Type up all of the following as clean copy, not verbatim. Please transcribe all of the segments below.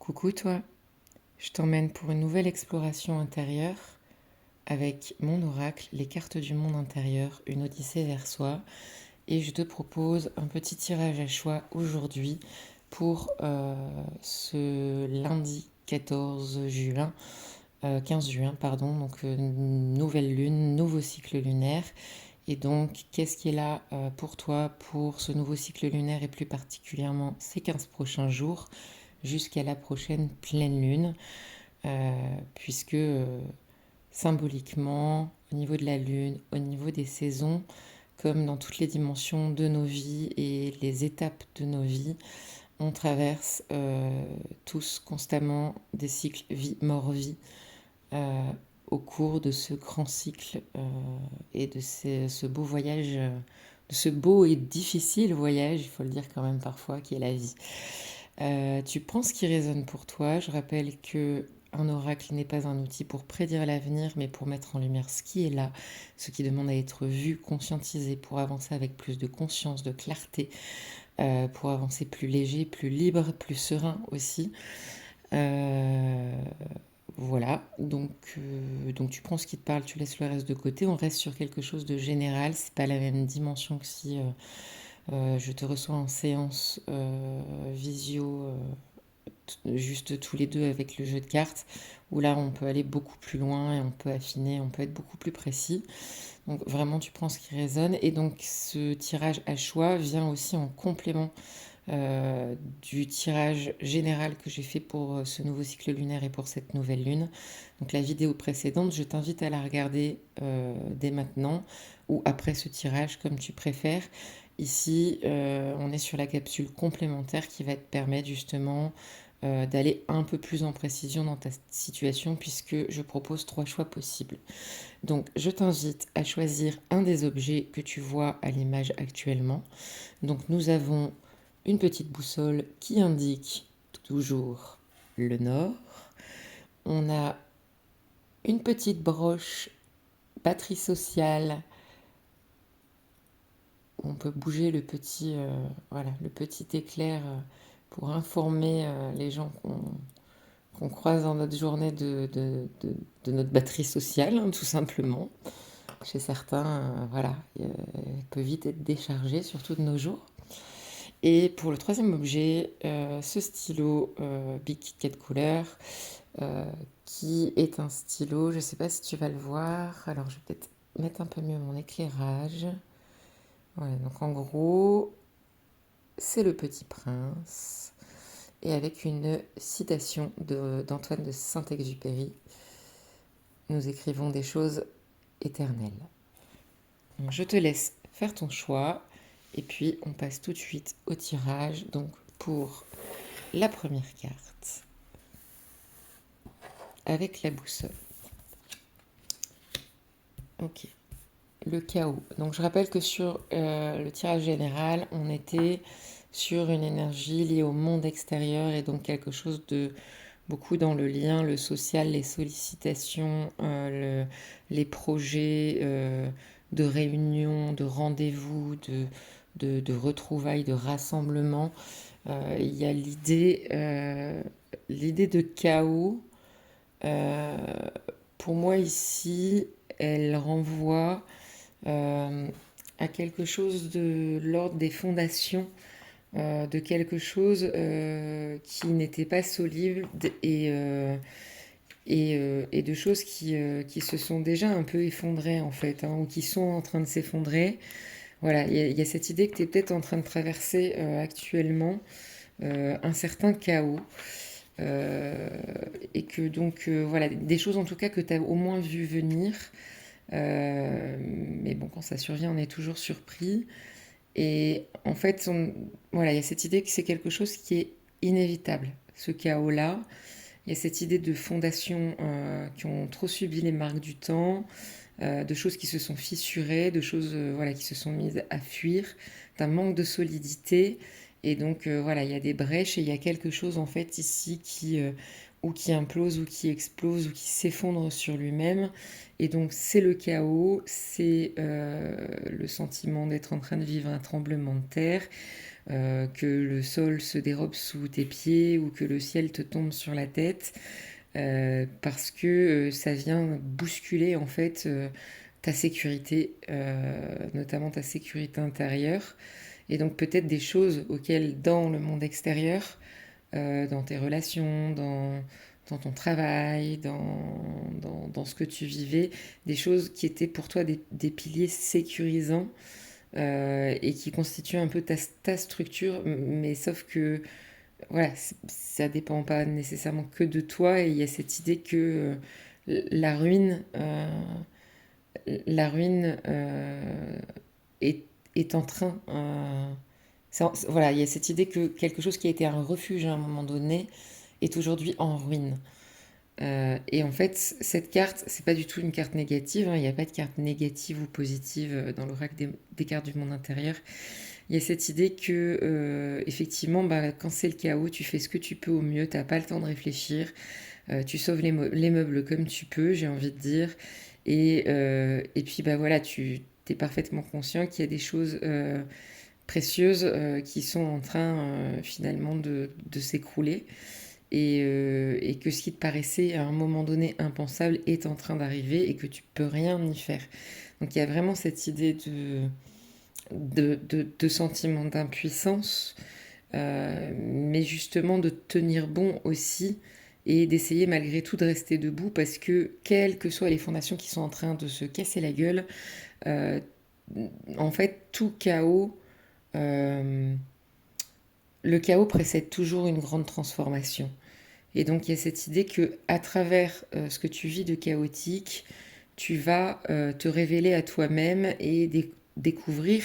Coucou toi, je t'emmène pour une nouvelle exploration intérieure avec mon oracle, les cartes du monde intérieur, une odyssée vers soi. Et je te propose un petit tirage à choix aujourd'hui pour ce lundi 14 juin, 15 juin, pardon, donc nouvelle lune, nouveau cycle lunaire. Et donc, qu'est-ce qui est là pour toi pour ce nouveau cycle lunaire et plus particulièrement ces 15 prochains jours jusqu'à la prochaine pleine lune, puisque symboliquement, au niveau de la lune, au niveau des saisons, comme dans toutes les dimensions de nos vies et les étapes de nos vies, on traverse tous constamment des cycles vie-mort-vie au cours de ce grand cycle et de ce beau voyage, de ce beau et difficile voyage, il faut le dire quand même parfois, qui est la vie. Tu prends ce qui résonne pour toi. Je rappelle que un oracle n'est pas un outil pour prédire l'avenir, mais pour mettre en lumière ce qui est là, ce qui demande à être vu, conscientisé, pour avancer avec plus de conscience, de clarté, pour avancer plus léger, plus libre, plus serein aussi. Euh, voilà, donc tu prends ce qui te parle, tu laisses le reste de côté. On reste sur quelque chose de général. C'est pas la même dimension que si je te reçois en séance visio, juste tous les deux avec le jeu de cartes, où là on peut aller beaucoup plus loin et on peut affiner, on peut être beaucoup plus précis. Donc vraiment tu prends ce qui résonne. Et donc ce tirage à choix vient aussi en complément du tirage général que j'ai fait pour ce nouveau cycle lunaire et pour cette nouvelle lune. Donc la vidéo précédente, je t'invite à la regarder dès maintenant ou après ce tirage, comme tu préfères. Ici, on est sur la capsule complémentaire qui va te permettre justement d'aller un peu plus en précision dans ta situation puisque je propose 3 choix possibles. Donc je t'invite à choisir un des objets que tu vois à l'image actuellement. Donc nous avons une petite boussole qui indique toujours le nord. On a une petite broche batterie sociale où on peut bouger voilà, le petit éclair pour informer les gens qu'on croise dans notre journée de notre batterie sociale, hein, tout simplement. Chez certains, voilà, elle peut vite être déchargée, surtout de nos jours. Et pour le troisième objet, ce stylo Big Kit Kat couleur, euh, qui est un stylo, je ne sais pas si tu vas le voir, alors je vais peut-être mettre un peu mieux mon éclairage. Ouais, donc en gros, c'est le Petit Prince, et avec une citation d'Antoine de Saint-Exupéry, nous écrivons des choses éternelles. Donc je te laisse faire ton choix, et puis on passe tout de suite au tirage. Donc pour la première carte, avec la boussole. Ok. Le chaos. Donc je rappelle que sur le tirage général, on était sur une énergie liée au monde extérieur et donc quelque chose de beaucoup dans le lien, le social, les sollicitations, les projets de réunion, de rendez-vous, de retrouvailles, de rassemblements. Il y a l'idée de chaos. euh, pour moi ici, elle renvoie à quelque chose de l'ordre des fondations, de quelque chose qui n'était pas solide et de choses qui se sont déjà un peu effondrées en fait, hein, ou qui sont en train de s'effondrer. Voilà, il y a cette idée que tu es peut-être en train de traverser actuellement un certain chaos. euh, et que donc, voilà, des choses en tout cas que tu as au moins vu venir. Mais bon, quand ça survient, on est toujours surpris. Et en fait, voilà, il y a cette idée que c'est quelque chose qui est inévitable, ce chaos-là. Il y a cette idée de fondations qui ont trop subi les marques du temps, de choses qui se sont fissurées, de choses voilà, qui se sont mises à fuir, d'un manque de solidité. Et donc voilà, il y a des brèches et il y a quelque chose en fait ici ou qui implose ou qui explose ou qui s'effondre sur lui-même. Et donc c'est le chaos, c'est le sentiment d'être en train de vivre un tremblement de terre que le sol se dérobe sous tes pieds ou que le ciel te tombe sur la tête, parce que ça vient bousculer en fait ta sécurité, notamment ta sécurité intérieure, et donc peut-être des choses auxquelles dans le monde extérieur, dans tes relations, dans ton travail, dans ce que tu vivais, des choses qui étaient pour toi des piliers sécurisants, et qui constituent un peu ta structure, mais sauf que voilà, ça dépend pas nécessairement que de toi, et il y a cette idée que la ruine, est, est en train... voilà, il y a cette idée que quelque chose qui a été un refuge à un moment donné est aujourd'hui en ruine. Et en fait, cette carte, c'est pas du tout une carte négative, hein. Il n'y a pas de carte négative ou positive dans l'oracle des cartes du monde intérieur. Il y a cette idée que, effectivement, bah, quand c'est le chaos, tu fais ce que tu peux au mieux, t'as pas le temps de réfléchir, tu sauves les meubles comme tu peux, j'ai envie de dire. Et puis, bah voilà, tu es parfaitement conscient qu'il y a des choses précieuses qui sont en train finalement de s'écrouler. Et que ce qui te paraissait à un moment donné impensable est en train d'arriver et que tu peux rien y faire. Donc il y a vraiment cette idée de sentiment d'impuissance, mais justement de tenir bon aussi et d'essayer malgré tout de rester debout, parce que quelles que soient les fondations qui sont en train de se casser la gueule, euh, en fait tout chaos, euh, le chaos précède toujours une grande transformation. Et donc il y a cette idée que à travers ce que tu vis de chaotique, tu vas te révéler à toi-même et découvrir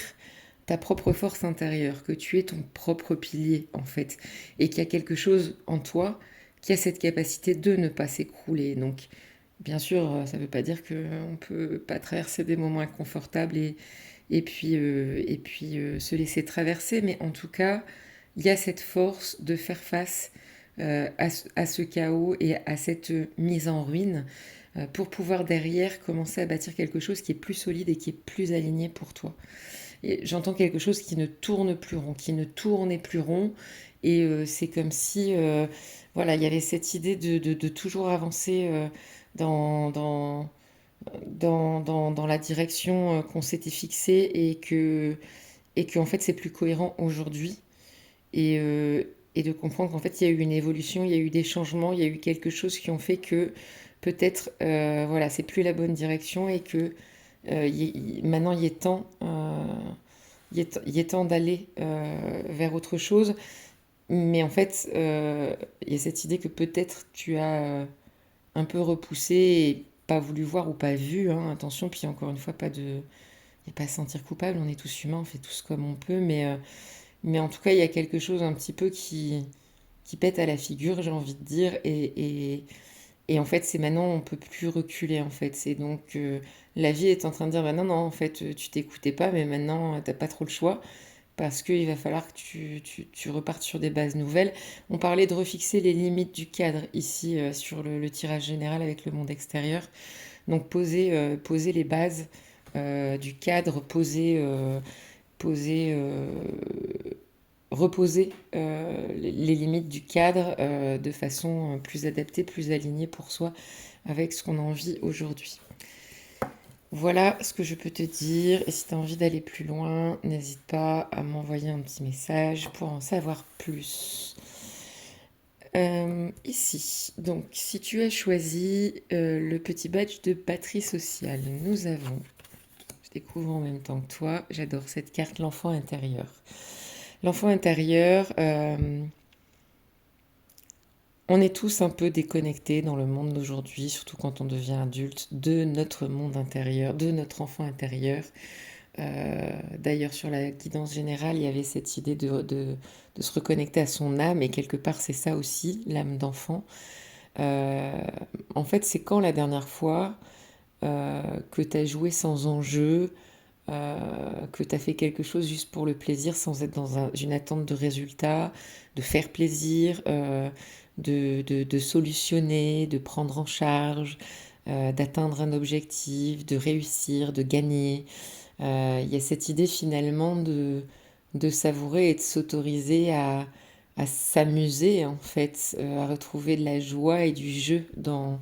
ta propre force intérieure, que tu es ton propre pilier en fait, et qu'il y a quelque chose en toi qui a cette capacité de ne pas s'écrouler. Donc bien sûr, ça ne veut pas dire qu'on ne peut pas traverser des moments inconfortables et puis se laisser traverser, mais en tout cas, il y a cette force de faire face à ce chaos et à cette mise en ruine, pour pouvoir derrière commencer à bâtir quelque chose qui est plus solide et qui est plus aligné pour toi. Et j'entends quelque chose qui ne tourne plus rond, qui ne tournait plus rond, et c'est comme si voilà, il y avait cette idée de toujours avancer dans, dans, dans la direction qu'on s'était fixée, et que en fait c'est plus cohérent aujourd'hui, et de comprendre qu'en fait il y a eu une évolution, il y a eu des changements, il y a eu quelque chose qui ont fait que peut-être voilà, c'est plus la bonne direction, et que maintenant il est temps d'aller vers autre chose. Mais en fait, il y a cette idée que peut-être tu as un peu repoussé et pas voulu voir ou pas vu, hein, attention, puis encore une fois, il n'y a pas à se sentir coupable, on est tous humains, on fait tous comme on peut, mais en tout cas, il y a quelque chose un petit peu qui pète à la figure, j'ai envie de dire, et en fait, c'est maintenant, on peut plus reculer, en fait. C'est donc, la vie est en train de dire, bah non, non, en fait, tu t'écoutais pas, mais maintenant, t'as pas trop le choix, parce qu'il va falloir que tu repartes sur des bases nouvelles. On parlait de refixer les limites du cadre ici, sur le tirage général avec le monde extérieur. Donc, poser les bases du cadre, poser, reposer les limites du cadre de façon plus adaptée, plus alignée pour soi avec ce qu'on a envie aujourd'hui. Voilà ce que je peux te dire. Et si tu as envie d'aller plus loin, n'hésite pas à m'envoyer un petit message pour en savoir plus. Ici, donc, si tu as choisi le petit badge de batterie sociale, nous avons, je découvre en même temps que toi, j'adore cette carte, l'enfant intérieur. L'enfant intérieur, on est tous un peu déconnectés dans le monde d'aujourd'hui, surtout quand on devient adulte, de notre monde intérieur, de notre enfant intérieur. D'ailleurs, sur la guidance générale, il y avait cette idée de se reconnecter à son âme, et quelque part, c'est ça aussi, l'âme d'enfant. Euh, En fait, c'est quand la dernière fois que tu as joué sans enjeu, que tu as fait quelque chose juste pour le plaisir, sans être dans une attente de résultat, de faire plaisir, de solutionner, de prendre en charge, d'atteindre un objectif, de réussir, de gagner. Il y a cette idée finalement de savourer et de s'autoriser à s'amuser en fait, à retrouver de la joie et du jeu dans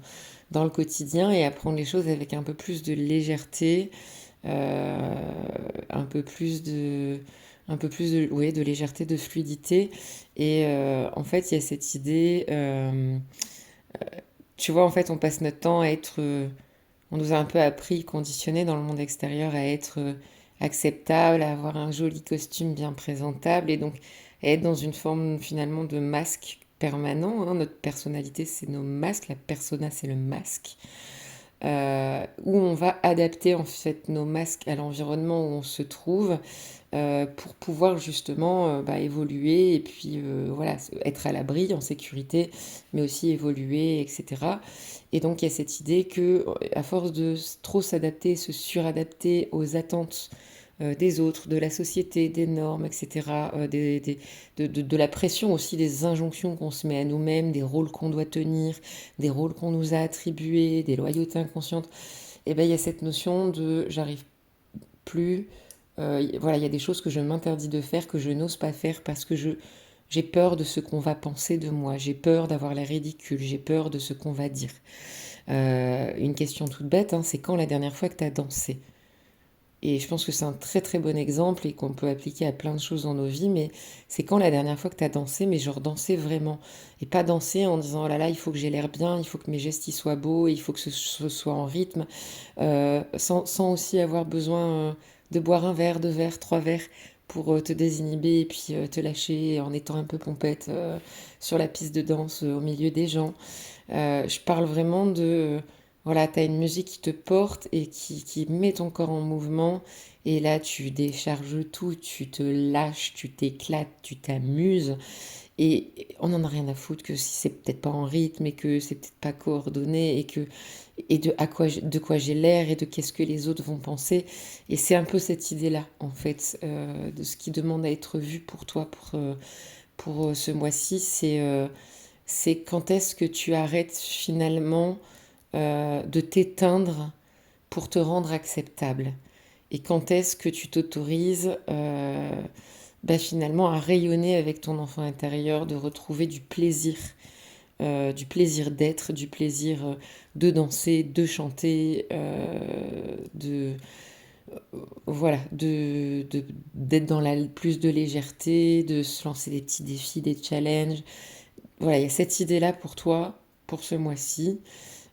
le quotidien et à prendre les choses avec un peu plus de légèreté, euh, un peu plus de, ouais, de légèreté, de fluidité. Et en fait, il y a cette idée, tu vois, en fait, on passe notre temps à être, on nous a un peu appris, conditionné dans le monde extérieur à être acceptable, à avoir un joli costume bien présentable et donc à être dans une forme finalement de masque permanent, hein. Notre personnalité, c'est nos masques, la persona, c'est le masque, où on va adapter en fait nos masques à l'environnement où on se trouve pour pouvoir justement bah, évoluer et puis voilà, être à l'abri, en sécurité, mais aussi évoluer, etc. Et donc il y a cette idée que à force de trop s'adapter, se suradapter aux attentes des autres, de la société, des normes, etc., de la pression aussi, des injonctions qu'on se met à nous-mêmes, des rôles qu'on doit tenir, des rôles qu'on nous a attribués, des loyautés inconscientes, et ben il y a cette notion de j'arrive plus, voilà, il y a des choses que je m'interdis de faire, que je n'ose pas faire parce que j'ai peur de ce qu'on va penser de moi, j'ai peur d'avoir l'air ridicule, j'ai peur de ce qu'on va dire. Une question toute bête, hein, c'est quand la dernière fois que tu as dansé? Et je pense que c'est un très très bon exemple et qu'on peut appliquer à plein de choses dans nos vies, mais c'est quand la dernière fois que tu as dansé, mais genre danser vraiment. Et pas danser en disant, oh là là, il faut que j'ai l'air bien, il faut que mes gestes y soient beaux, il faut que ce soit en rythme, sans aussi avoir besoin de boire un verre, deux verres, trois verres pour te désinhiber et puis te lâcher en étant un peu pompette sur la piste de danse au milieu des gens. Je parle vraiment de, voilà, tu as une musique qui te porte et qui met ton corps en mouvement. Et là, tu décharges tout, tu te lâches, tu t'éclates, tu t'amuses. Et on n'en a rien à foutre que si c'est peut-être pas en rythme et que c'est peut-être pas coordonné et de quoi j'ai l'air et de qu'est-ce que les autres vont penser. Et c'est un peu cette idée-là, en fait, de ce qui demande à être vu pour toi pour ce mois-ci. C'est quand est-ce que tu arrêtes finalement de t'éteindre pour te rendre acceptable? Et quand est-ce que tu t'autorises bah, finalement à rayonner avec ton enfant intérieur, de retrouver du plaisir d'être, du plaisir de danser, de chanter, de voilà, d'être dans la plus de légèreté, de se lancer des petits défis, des challenges. Voilà, il y a cette idée-là pour toi, pour ce mois-ci.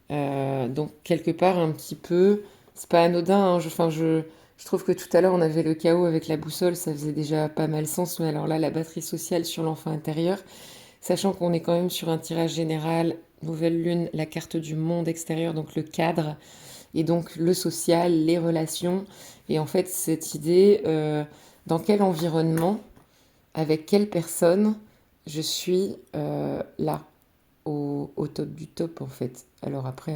Donc quelque part un petit peu, c'est pas anodin, hein, je trouve que tout à l'heure on avait le chaos avec la boussole, ça faisait déjà pas mal sens, mais alors là la batterie sociale sur l'enfant intérieur, sachant qu'on est quand même sur un tirage général, nouvelle lune, la carte du monde extérieur, donc le cadre, et donc le social, les relations, et en fait cette idée, dans quel environnement, avec quelle personne je suis là, au top du top en fait. Alors après,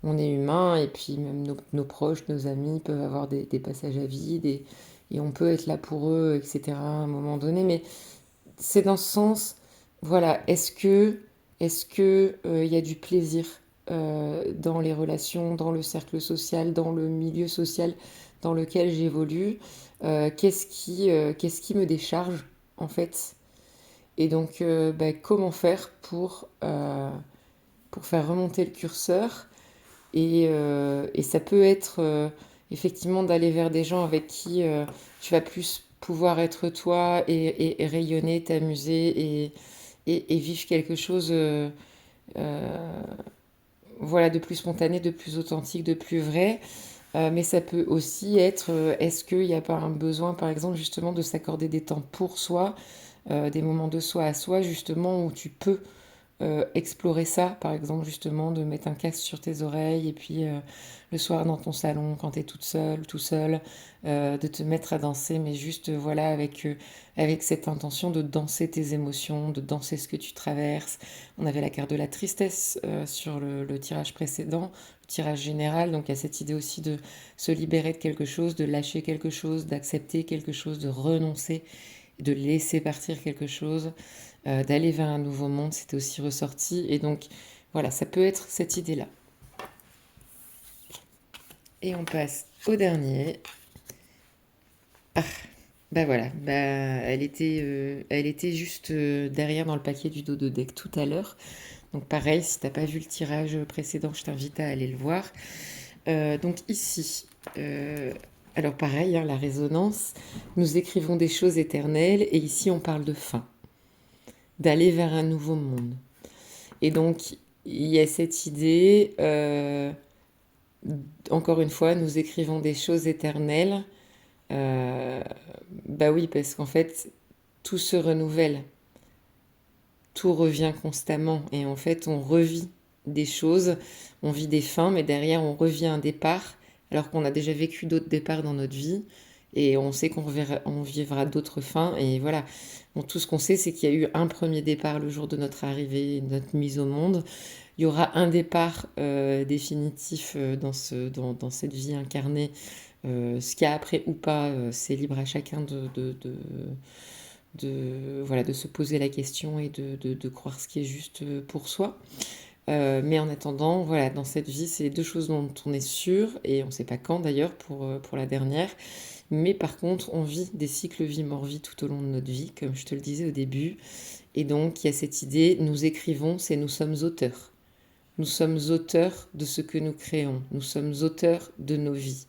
on est humain et puis même nos proches, nos amis peuvent avoir des passages à vide et on peut être là pour eux, etc. à un moment donné. Mais c'est dans ce sens, voilà, est-ce que il y a du plaisir dans les relations, dans le cercle social, dans le milieu social dans lequel j'évolue? Qu'est-ce qui me décharge en fait? Et donc, bah, comment faire pour faire remonter le curseur et ça peut être effectivement d'aller vers des gens avec qui tu vas plus pouvoir être toi et rayonner, t'amuser et vivre quelque chose euh, voilà, de plus spontané, de plus authentique, de plus vrai. Mais ça peut aussi être, est-ce qu'il n'y a pas un besoin, par exemple, justement, de s'accorder des temps pour soi, des moments de soi à soi, justement, où tu peux explorer ça, par exemple, justement, de mettre un casque sur tes oreilles et puis le soir dans ton salon, quand tu es toute seule, tout seul, de te mettre à danser, mais juste, voilà, avec cette intention de danser tes émotions, de danser ce que tu traverses. On avait la carte de la tristesse sur le tirage précédent, le tirage général, donc il y a cette idée aussi de se libérer de quelque chose, de lâcher quelque chose, d'accepter quelque chose, de renoncer, de laisser partir quelque chose, d'aller vers un nouveau monde, c'était aussi ressorti. Et donc, voilà, ça peut être cette idée-là. Et on passe au dernier. Bah voilà, bah elle était juste derrière dans le paquet du dos de deck tout à l'heure. Donc pareil, si t'as pas vu le tirage précédent, je t'invite à aller le voir. Donc ici, euh, alors pareil, hein, la résonance, nous écrivons des choses éternelles et ici on parle de fin, d'aller vers un nouveau monde. Et donc il y a cette idée, encore une fois, nous écrivons des choses éternelles. Euh, Bah oui, parce qu'en fait, tout se renouvelle, tout revient constamment et en fait, on revit des choses, on vit des fins, mais derrière, on revient à un départ, alors qu'on a déjà vécu d'autres départs dans notre vie et on sait on vivra d'autres fins et voilà. Bon, tout ce qu'on sait, c'est qu'il y a eu un premier départ le jour de notre arrivée, de notre mise au monde. Il y aura un départ définitif dans cette vie incarnée. Ce qu'il y a après ou pas, c'est libre à chacun voilà, de se poser la question et de croire ce qui est juste pour soi. Mais en attendant, voilà, dans cette vie, c'est les deux choses dont on est sûr, et on ne sait pas quand d'ailleurs pour la dernière. Mais par contre, on vit des cycles vie-mort-vie tout au long de notre vie, comme je te le disais au début. Et donc, il y a cette idée, nous écrivons, c'est nous sommes auteurs. Nous sommes auteurs de ce que nous créons. Nous sommes auteurs de nos vies.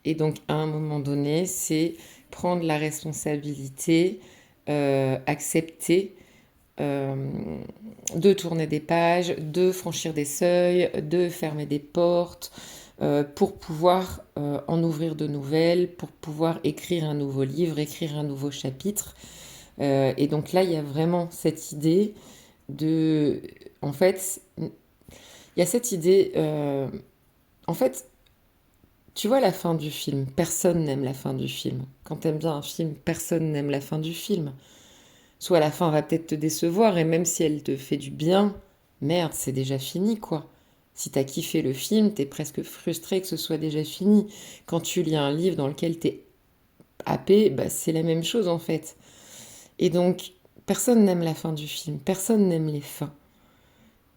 Et donc, à un moment donné, c'est prendre la responsabilité, accepter euh, de tourner des pages, de franchir des seuils, de fermer des portes, pour pouvoir en ouvrir de nouvelles, pour pouvoir écrire un nouveau livre, écrire un nouveau chapitre. Et donc là, il y a vraiment cette idée de... En fait, il y a cette idée... en fait, tu vois la fin du film, personne n'aime la fin du film. Quand t'aimes bien un film, personne n'aime la fin du film. Soit la fin va peut-être te décevoir, et même si elle te fait du bien, merde, c'est déjà fini, quoi. Si t'as kiffé le film, t'es presque frustré que ce soit déjà fini. Quand tu lis un livre dans lequel t'es happé, bah, c'est la même chose en fait. Et donc, personne n'aime la fin du film, personne n'aime les fins.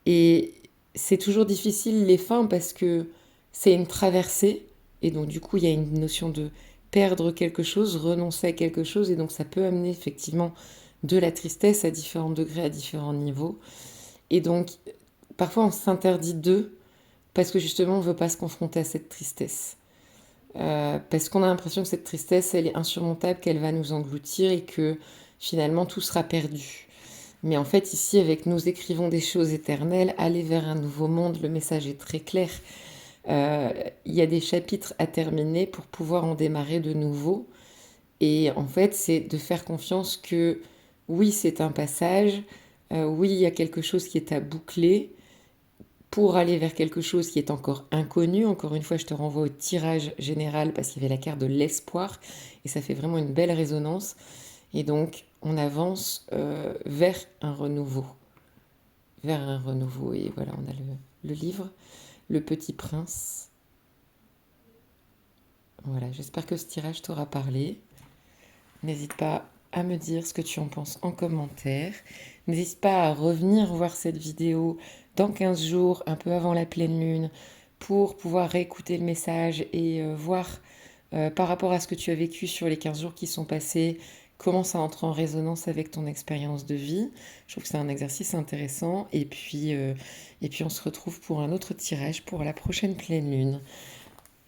Et c'est toujours difficile les fins parce que c'est une traversée. Et donc du coup, il y a une notion de perdre quelque chose, renoncer à quelque chose. Et donc ça peut amener effectivement de la tristesse à différents degrés, à différents niveaux. Et donc parfois on s'interdit d'eux parce que justement on ne veut pas se confronter à cette tristesse. Parce qu'on a l'impression que cette tristesse, elle est insurmontable, qu'elle va nous engloutir et que finalement tout sera perdu. Mais en fait, ici, avec nous écrivons des choses éternelles, aller vers un nouveau monde, le message est très clair. Il y a des chapitres à terminer pour pouvoir en démarrer de nouveaux. Et en fait, c'est de faire confiance que oui, c'est un passage, oui, il y a quelque chose qui est à boucler pour aller vers quelque chose qui est encore inconnu. Encore une fois, je te renvoie au tirage général parce qu'il y avait la carte de l'espoir et ça fait vraiment une belle résonance. Et donc, on avance vers un renouveau. Vers un renouveau. Et voilà, on a le livre, Le Petit Prince. Voilà, j'espère que ce tirage t'aura parlé. N'hésite pas à me dire ce que tu en penses en commentaire. N'hésite pas à revenir voir cette vidéo dans 15 jours, un peu avant la pleine lune, pour pouvoir réécouter le message et voir par rapport à ce que tu as vécu sur les 15 jours qui sont passés, comment ça entre en résonance avec ton expérience de vie. Je trouve que c'est un exercice intéressant. Et puis on se retrouve pour un autre tirage pour la prochaine pleine lune.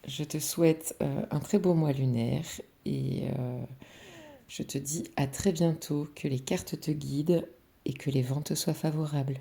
Je te souhaite un très beau mois lunaire et je te dis à très bientôt, que les cartes te guident et que les vents te soient favorables.